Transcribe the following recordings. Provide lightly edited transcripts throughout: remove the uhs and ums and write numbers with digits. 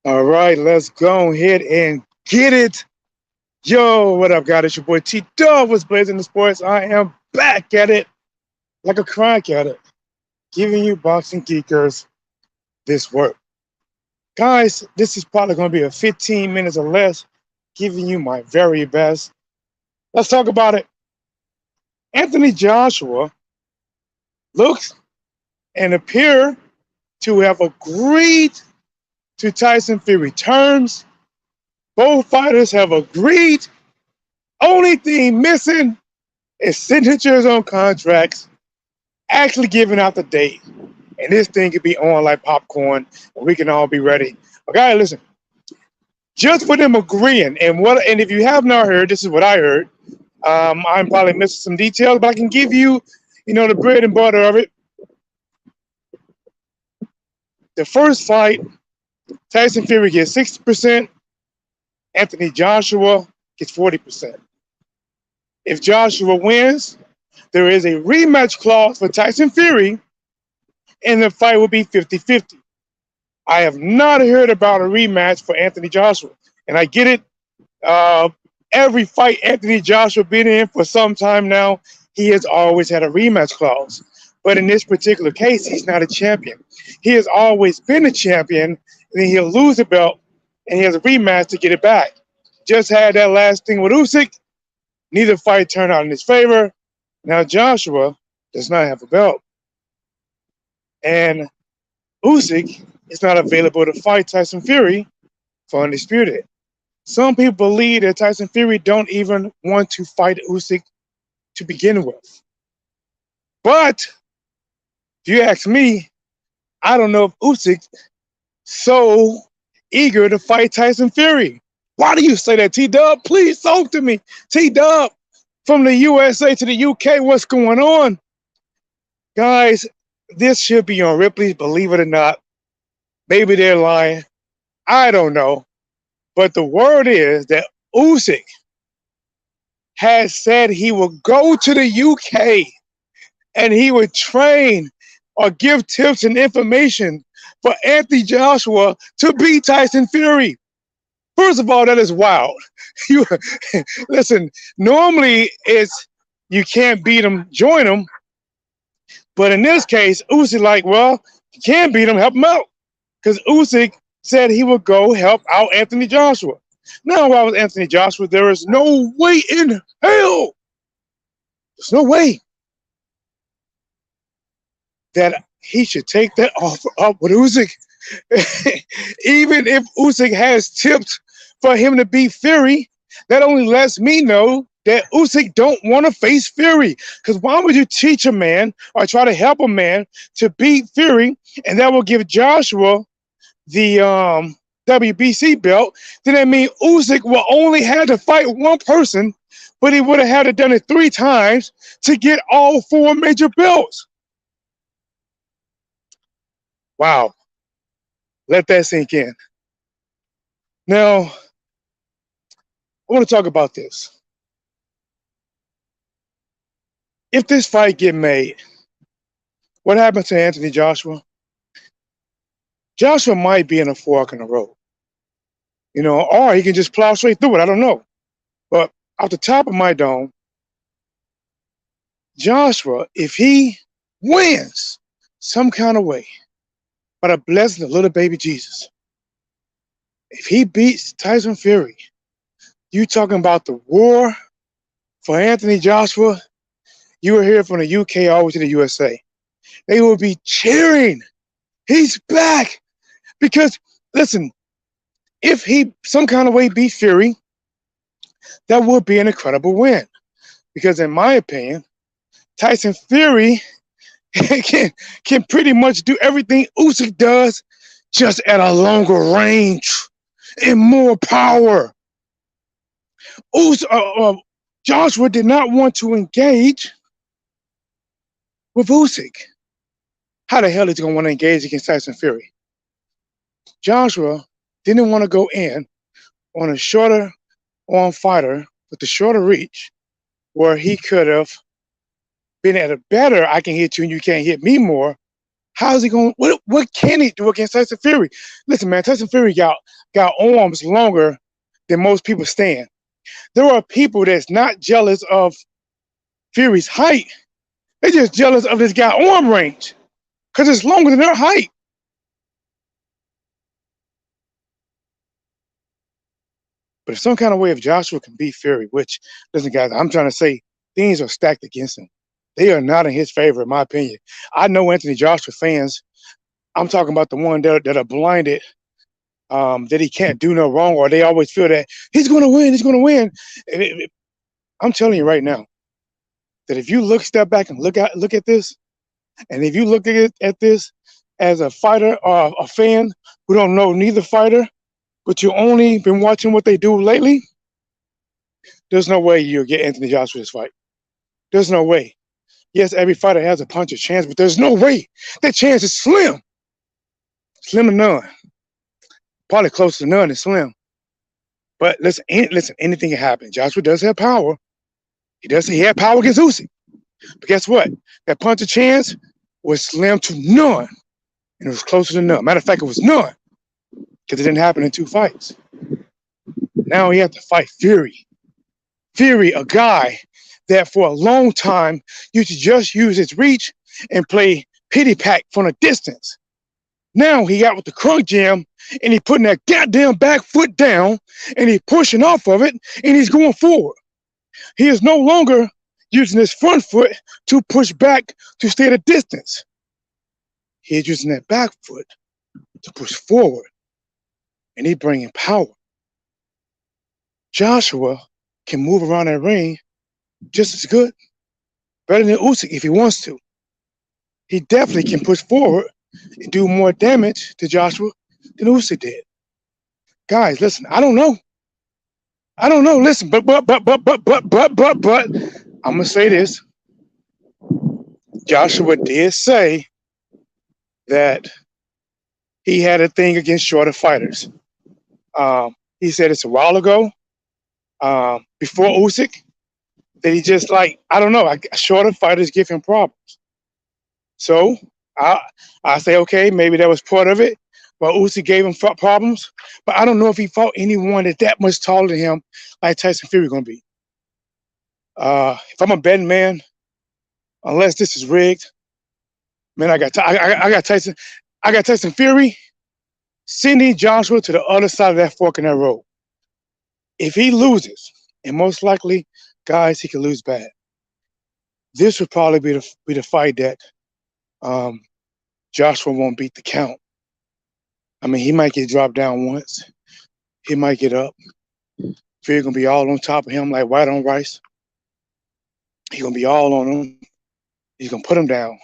All right, let's go ahead and get it. Yo, what up, guys? It's your boy T Dub was blazing the sports. I am back at it like a crack at it, giving you boxing geekers this work. Guys, this is probably going to be a 15 minutes or less, giving you my very best. Let's talk about it. Anthony Joshua looks and appear to have agreed to Tyson Fury terms. Both fighters have agreed. Only thing missing is signatures on contracts, actually giving out the date. And this thing could be on like popcorn, and we can all be ready. Okay, listen. Just for them agreeing, and if you have not heard, this is what I heard. I'm probably missing some details, but I can give you, the bread and butter of it. The first fight, Tyson Fury gets 60%, Anthony Joshua gets 40%. If Joshua wins, there is a rematch clause for Tyson Fury, and the fight will be 50-50. I have not heard about a rematch for Anthony Joshua, and I get it. Every fight Anthony Joshua been in for some time now, he has always had a rematch clause. But in this particular case, he's not a champion. He has always been a champion, and then he'll lose the belt, and he has a rematch to get it back. Just had that last thing with Usyk. Neither fight turned out in his favor. Now Joshua does not have a belt. And Usyk is not available to fight Tyson Fury for Undisputed. Some people believe that Tyson Fury don't even want to fight Usyk to begin with. But if you ask me, I don't know if Usyk so eager to fight Tyson Fury. Why do you say that, T-Dub? Please talk to me. T-Dub, from the USA to the UK, what's going on? Guys, this should be on Ripley's, believe it or not. Maybe they're lying. I don't know. But the word is that Usyk has said he will go to the UK and he would train or give tips and information for Anthony Joshua to beat Tyson Fury. First of all, that is wild. You listen. Normally, it's you can't beat him, join him. But in this case, Usyk like, well, you can't beat him, help him out, because Usyk said he would go help out Anthony Joshua. Now, while with Anthony Joshua, there is no way in hell, there's no way that he should take that offer up with Usyk. Even if Usyk has tips for him to beat Fury, that only lets me know that Usyk don't want to face Fury. Because why would you teach a man or try to help a man to beat Fury, and that will give Joshua the WBC belt? Then that means Usyk will only have to fight one person, but he would have had to done it 3 times to get all 4 major belts. Wow. Let that sink in. Now, I want to talk about this. If this fight get made, what happens to Anthony Joshua? Joshua might be in a fork in the road, or he can just plow straight through it. I don't know. But off the top of my dome, Joshua, if he wins some kind of way, by the blessing of little baby Jesus, if he beats Tyson Fury, you talking about the war for Anthony Joshua, you are here from the UK all the way to the USA. They will be cheering. He's back. Because, listen, if he some kind of way beat Fury, that would be an incredible win. Because in my opinion, Tyson Fury can pretty much do everything Usyk does, just at a longer range and more power. Joshua did not want to engage with Usyk. How the hell is he going to want to engage against Tyson Fury? Joshua didn't want to go in on a shorter arm fighter with the shorter reach, where he could have been at a better, I can hit you and you can't hit me more, How's he going? What can he do against Tyson Fury? Listen, man, Tyson Fury got arms longer than most people stand. There are people that's not jealous of Fury's height. They're just jealous of this guy arm range because it's longer than their height. But if some kind of way if Joshua can beat Fury, which, listen, guys, I'm trying to say things are stacked against him. They are not in his favor, in my opinion. I know Anthony Joshua fans. I'm talking about the one that are blinded, that he can't do no wrong, or they always feel that he's going to win. He's going to win. I'm telling you right now that if you step back and look at this, and if you look at this as a fighter or a fan who don't know neither fighter, but you only been watching what they do lately, there's no way you'll get Anthony Joshua this fight. There's no way. Yes, every fighter has a puncher's chance, but there's no way. That chance is slim. Slim to none. Probably close to none and slim. But listen, anything can happen. Joshua does have power. He had power against Usyk. But guess what? That puncher chance was slim to none. And it was closer to none. Matter of fact, it was none. Because it didn't happen in 2 fights. Now he had to fight Fury. Fury, a guy that for a long time used to just use his reach and play pity pack from a distance. Now he got with the crunk jam and he putting that goddamn back foot down and he's pushing off of it and he's going forward. He is no longer using his front foot to push back to stay at a distance. He is using that back foot to push forward. And he's bringing power. Joshua can move around that ring just as good, better than Usyk if he wants to. He definitely can push forward and do more damage to Joshua than Usyk did. Guys, listen, I don't know. Listen, but I'm gonna say this. Joshua did say that he had a thing against shorter fighters. He said it's a while ago, before Usyk, that he just I don't know, shorter fighters give him problems. So I say, okay, maybe that was part of it. But Usyk gave him problems. But I don't know if he fought anyone that much taller than him like Tyson Fury going to be. If I'm a betting man, unless this is rigged, man, I got Tyson. I got Tyson Fury sending Joshua to the other side of that fork in that road. If he loses, and most likely, guys, he could lose bad. This would probably be the fight that Joshua won't beat the count. I mean, he might get dropped down once. He might get up. Fury gonna be all on top of him like white on rice. He's gonna be all on him. He's gonna put him down.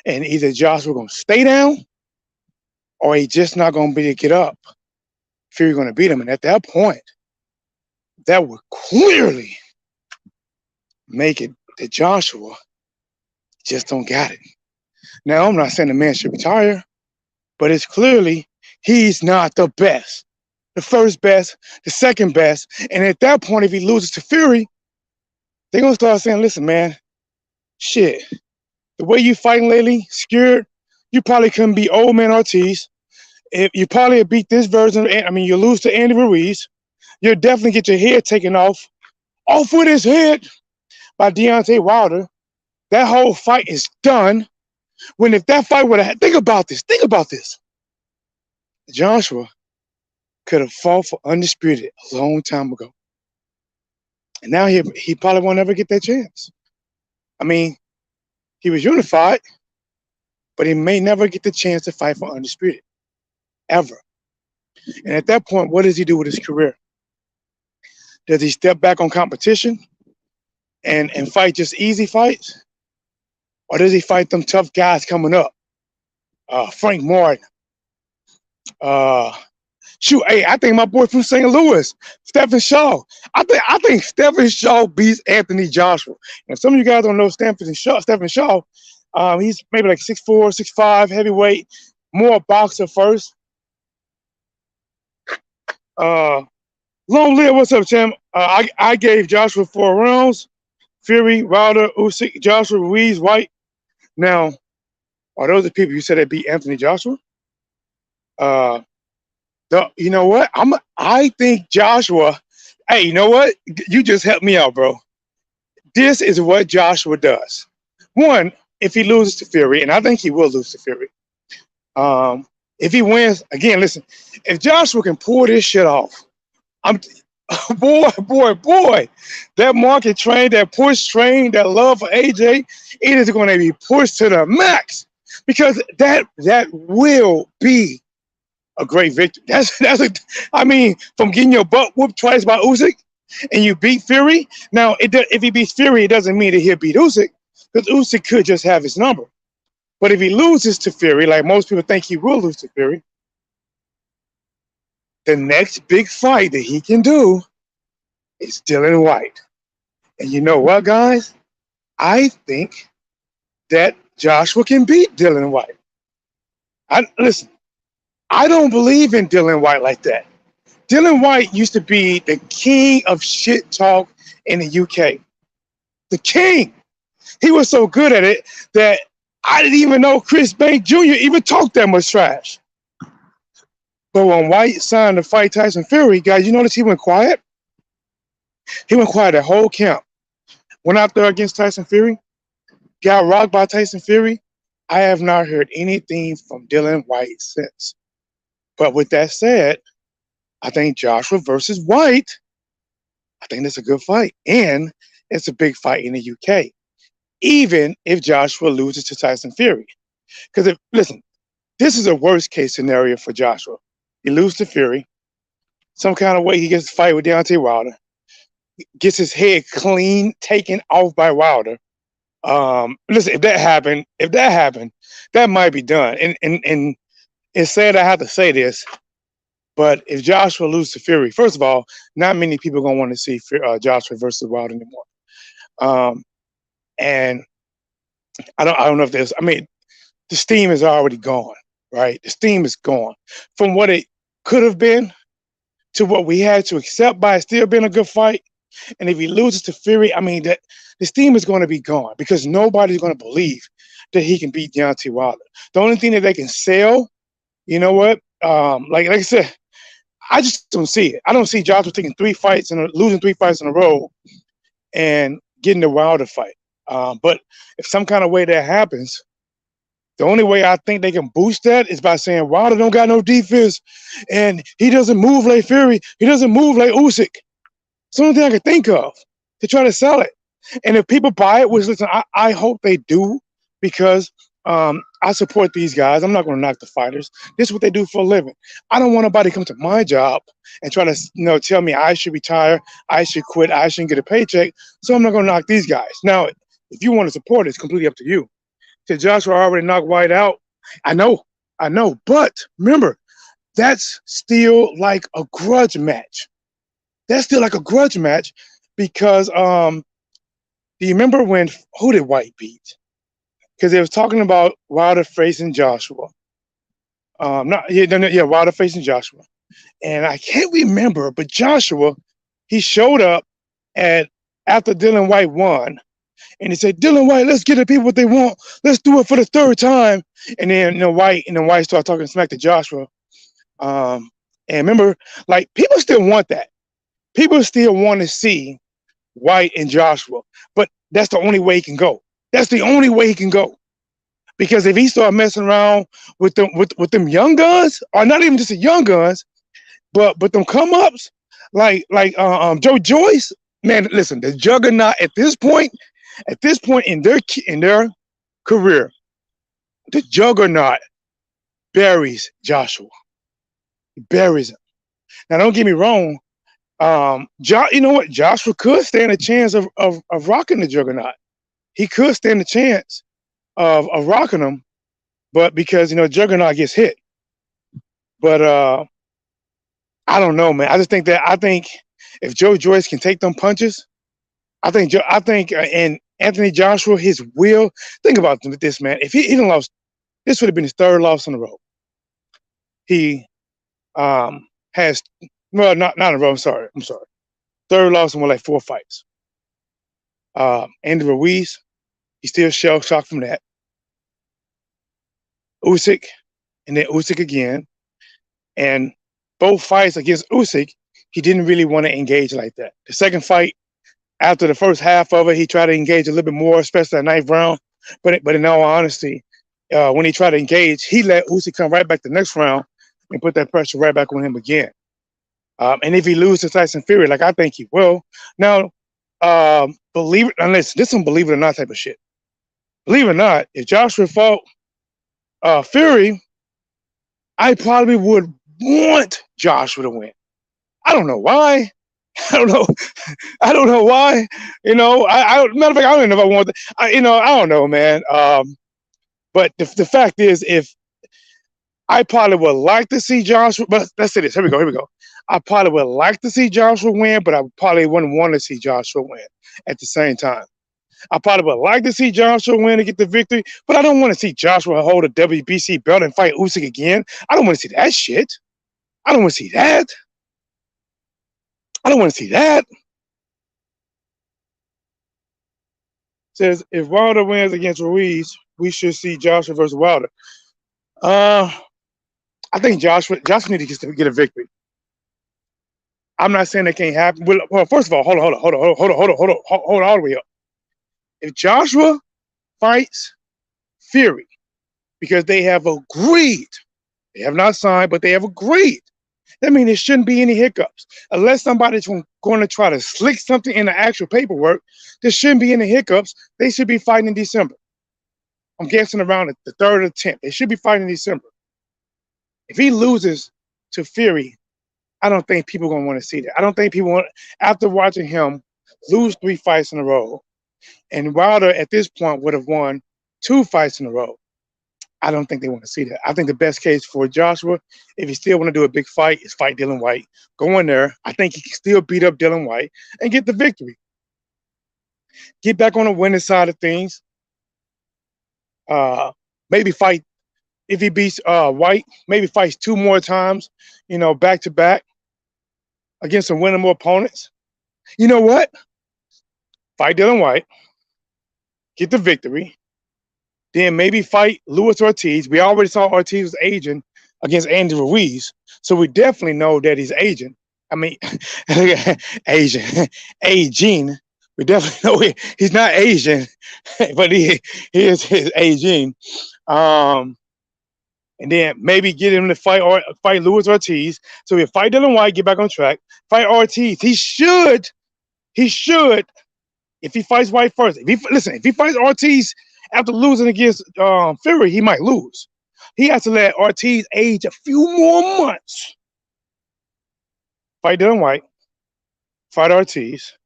And either Joshua gonna stay down or he just not gonna be able to get up. Fury gonna beat him. And at that point, that would clearly make it that Joshua just don't got it. Now, I'm not saying the man should retire, but it's clearly he's not the best, the first best, the second best. And at that point, if he loses to Fury, they're going to start saying, listen, man, shit, the way you fighting lately, scared, you probably couldn't beat old man Ortiz. If you probably beat this version, I mean, you lose to Andy Ruiz. You'll definitely get your head taken off with his head by Deontay Wilder. That whole fight is done. When if that fight would have, think about this. Joshua could have fought for undisputed a long time ago. And now he probably won't ever get that chance. I mean, he was unified, but he may never get the chance to fight for undisputed. Ever. And at that point, what does he do with his career? Does he step back on competition and fight just easy fights? Or does he fight them tough guys coming up? Frank Martin. I think my boy from St. Louis, Stephen Shaw. I think Stephen Shaw beats Anthony Joshua. And if some of you guys don't know Stephen Shaw, he's maybe like 6'4", 6'5", heavyweight, more boxer first. Long live, what's up, Tim? I gave Joshua 4 rounds. Fury, Wilder, Usyk, Joshua, Ruiz, White. Now, are those the people you said that beat Anthony Joshua? Uh, you know what? I think Joshua. Hey, you know what? You just helped me out, bro. This is what Joshua does. One, if he loses to Fury, and I think he will lose to Fury. If he wins, again, listen. If Joshua can pull this shit off, I'm boy. That market train, that push train, that love for AJ, it is going to be pushed to the max because that will be a great victory. I mean, from getting your butt whooped twice by Usyk and you beat Fury. Now, if he beats Fury, it doesn't mean that he'll beat Usyk because Usyk could just have his number. But if he loses to Fury, like most people think he will lose to Fury, the next big fight that he can do is Dillian Whyte. And you know what, guys? I think that Joshua can beat Dillian Whyte. Listen, I don't believe in Dillian Whyte like that. Dillian Whyte used to be the king of shit talk in the UK. The king. He was so good at it that I didn't even know Chris Bank Jr. even talked that much trash. But when Whyte signed to fight Tyson Fury, guys, you notice he went quiet? He went quiet the whole camp. Went out there against Tyson Fury, got rocked by Tyson Fury. I have not heard anything from Dillian Whyte since. But with that said, I think Joshua versus Whyte, I think that's a good fight. And it's a big fight in the UK, even if Joshua loses to Tyson Fury. Because, listen, this is a worst case scenario for Joshua. He loses to Fury. Some kind of way he gets to fight with Deontay Wilder. Gets his head clean taken off by Wilder. Listen, if that happened, that might be done. And it's sad I have to say this, but if Joshua loses to Fury, first of all, not many people are gonna want to see Joshua versus Wilder anymore. And I don't know if there's. I mean, the steam is already gone, right? The steam is gone from what it could have been to what we had to accept by it still being a good fight. And if he loses to Fury, I mean, that the steam is going to be gone because nobody's going to believe that he can beat Deontay Wilder. The only thing that they can sell, you know what? Like I said, I just don't see it. I don't see Joshua taking losing 3 fights in a row and getting the Wilder fight. But if some kind of way that happens, the only way I think they can boost that is by saying Wilder don't got no defense and he doesn't move like Fury. He doesn't move like Usyk. It's the only thing I can think of to try to sell it. And if people buy it, which listen, I hope they do because I support these guys. I'm not going to knock the fighters. This is what they do for a living. I don't want nobody to come to my job and try to tell me I should retire, I should quit, I shouldn't get a paycheck. So I'm not going to knock these guys. Now, if you want to support it, it's completely up to you. Because Joshua already knocked Whyte out. I know. But remember, that's still like a grudge match. That's still like a grudge match because do you remember who did Whyte beat? Because they was talking about Wilder facing Joshua. Wilder facing Joshua. And I can't remember, but Joshua, he showed up after Dillian Whyte won. And he said, Dillian Whyte, let's get the people what they want. Let's do it for the third time. And then Whyte started talking smack to Joshua. And remember, like people still want that. People still want to see Whyte and Joshua, but that's the only way he can go. That's the only way he can go. Because if he start messing around with them young guns, or not even just the young guns, but them come ups like Joe Joyce, man, listen, the juggernaut at this point in their career, the juggernaut buries Joshua. He buries him. Now don't get me wrong. You know what? Joshua could stand a chance of rocking the juggernaut. He could stand a chance of rocking him, but because juggernaut gets hit. But I don't know, man. I think if Joe Joyce can take them punches, I think and Anthony Joshua, his will. Think about this, man. If he didn't lost, this would have been his third loss in a row. He has. Well, not in a row. I'm sorry. Third loss in like 4 fights. Andy Ruiz, he's still shell shocked from that. Usyk, and then Usyk again. And both fights against Usyk, he didn't really want to engage like that. The second fight, after the first half of it, he tried to engage a little bit more, especially that ninth round. But in all honesty, when he tried to engage, he let Usyk come right back the next round and put that pressure right back on him again. And if he loses to Tyson Fury, like I think he will, now believe it, unless this one believe it or not type of shit. Believe it or not, if Joshua fought Fury, I probably would want Joshua to win. I don't know why. I don't know. I don't know why. You know, matter of fact, I don't even know if I want. I don't know, man. But the fact is, if I probably would like to see Joshua, but let's say this. Here we go. I probably would like to see Joshua win, but I probably wouldn't want to see Joshua win at the same time. I probably would like to see Joshua win and get the victory, but I don't want to see Joshua hold a WBC belt and fight Usyk again. I don't want to see that shit. I don't want to see that. I don't want to see that. Says if Wilder wins against Ruiz, we should see Joshua versus Wilder. I think Joshua needs to get a victory. I'm not saying that can't happen. Well, first of all, hold on all the way up. If Joshua fights Fury, because they have agreed, they have not signed, but they have agreed, that means there shouldn't be any hiccups. Unless somebody's going to try to slick something in the actual paperwork, there shouldn't be any hiccups. They should be fighting in December. I'm guessing around the 3rd or 10th. They should be fighting in December. If he loses to Fury, I don't think people are going to want to see that. I don't think people want, after watching him lose 3 fights in a row, and Wilder at this point would have won 2 fights in a row, I don't think they want to see that. I think the best case for Joshua, if he still want to do a big fight, is fight Dillian Whyte. Go in there. I think he can still beat up Dillian Whyte and get the victory. Get back on the winning side of things. Maybe fight, if he beats Whyte, maybe fights 2 more times, back to back against some winnable opponents. You know what? Fight Dillian Whyte, get the victory, then maybe fight Luis Ortiz. We already saw Ortiz was aging against Andy Ruiz, so we definitely know that he's aging. I mean, aging. We definitely know he's not Asian, but he is aging. And then maybe get him to fight Luis Ortiz. So we fight Dillian Whyte, get back on track. Fight Ortiz. He should. If he fights Whyte first, if he fights Ortiz after losing against Fury, he might lose. He has to let Ortiz age a few more months. Fight Dillian Whyte, fight Ortiz,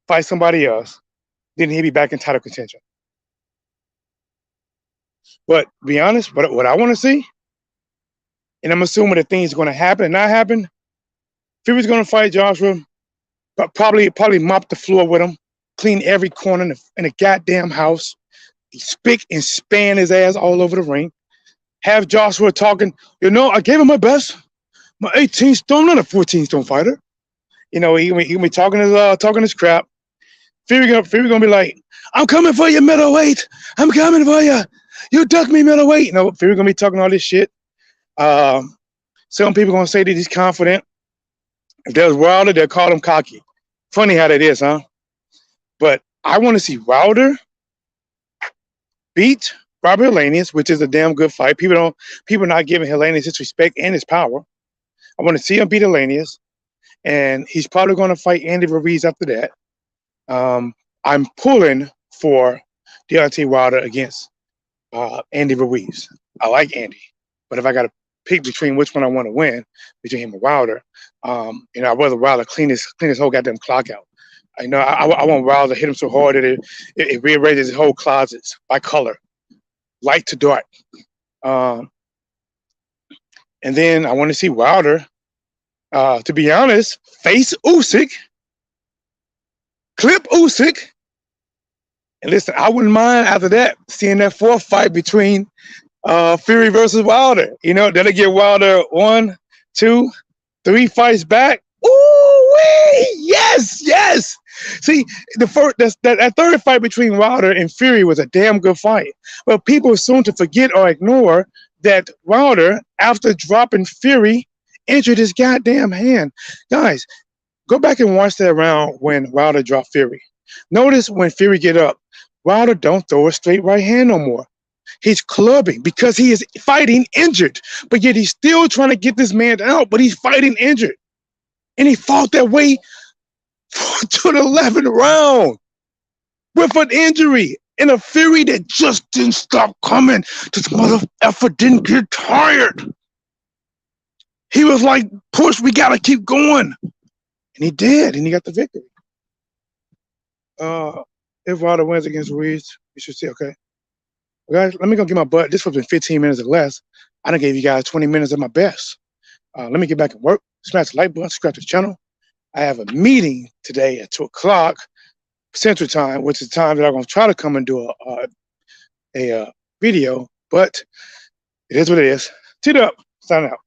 fight somebody else, then he'll be back in title contention. But to be honest, what I want to see, and I'm assuming that things are going to happen and not happen, Fury's going to fight Joshua, but probably mop the floor with him, clean every corner in the goddamn house, spick and span his ass all over the ring, have Joshua talking, I gave him my best, my 18 stone, not a 14 stone fighter. He be talking his crap. Fury gonna be like, I'm coming for you, middleweight. I'm coming for you. You duck me, middleweight. Fury gonna be talking all this shit. Some people gonna say that he's confident. If there's Wilder, they'll call him cocky. Funny how that is, huh? But I want to see Wilder beat Robert Helenius, which is a damn good fight. People are not giving Helenius his respect and his power. I want to see him beat Helenius, and he's probably going to fight Andy Ruiz after that. I'm pulling for Deontay Wilder against Andy Ruiz. I like Andy, but if I got to pick between which one I want to win, between him and Wilder, I'd rather Wilder clean his whole goddamn clock out. I want Wilder to hit him so hard that it rearranges his whole closets by color, light to dark. And then I want to see Wilder, to be honest, face Usyk, clip Usyk. And listen, I wouldn't mind after that seeing that 4th fight between Fury versus Wilder. That'll get Wilder 1, 2, 3 fights back. Ooh, yes. See, that third fight between Wilder and Fury was a damn good fight. But people seem to forget or ignore that Wilder, after dropping Fury, injured his goddamn hand. Guys, go back and watch that round when Wilder dropped Fury. Notice when Fury get up, Wilder don't throw a straight right hand no more. He's clubbing because he is fighting injured. But yet he's still trying to get this man out, but he's fighting injured. And he fought that way to the 11th round with an injury and a Fury that just didn't stop coming. This mother effer didn't get tired. He was like, push, we got to keep going. And he did, and he got the victory. If Wilder wins against Ruiz, you should see, okay. Well, guys, let me go get my butt. This was been 15 minutes or less. I done gave you guys 20 minutes of my best. Let me get back and work. Smash the like button, subscribe to the channel. I have a meeting today at 2 o'clock Central Time, which is the time that I'm going to try to come and do a video, but it is what it is. Teed up, signing out.